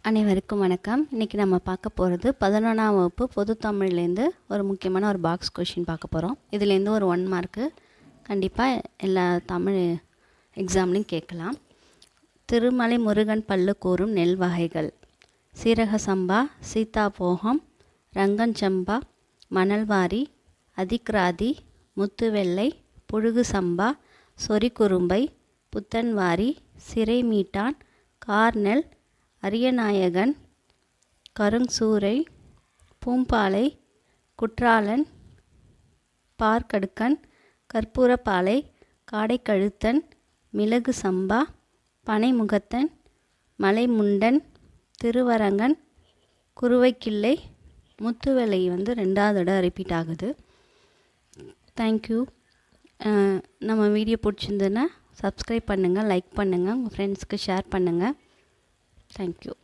அனைவருக்கும் வணக்கம். இன்றைக்கி நம்ம பார்க்க போகிறது 11ஆம் வகுப்பு பொது தமிழ்லேருந்து ஒரு முக்கியமான ஒரு பாக்ஸ் கொஷின் பார்க்க போகிறோம். இதுலேருந்து ஒரு 1 மார்க்கு கண்டிப்பாக எல்லா தமிழ் எக்ஸாம்லையும் கேட்கலாம். திருமலை முருகன் பல்லு கூறும் நெல் வகைகள்: சீரக சம்பா, சீதாபோகம், ரங்கன் சம்பா, மணல்வாரி, அதிக்ராதி, முத்துவெள்ளை, புழுகு சம்பா, சொரிக்குறும்பை, புத்தன்வாரி, சிறைமீட்டான், கார்நெல், அரியநாயகன், கருngsூரை, பூம்பாலை, குற்றாலன், பார்க்கடுக்கன், கற்பூரப்பாலை, காடைக்கழுத்தன், மிளகு சம்பா, பனைமுகத்தன், மலைமுண்டன், திருவரங்கன், குருவைக்கிள்ளை, முத்துவெள்ளை 2வது தடவை ரிப்பீட் ஆகுது. தேங்க்யூ. நம்ம வீடியோ பிடிச்சிருந்ததுன்னா சப்ஸ்கிரைப் பண்ணுங்கள், லைக் பண்ணுங்கள், உங்கள் ஃப்ரெண்ட்ஸ்க்கு ஷேர் பண்ணுங்கள். Thank you.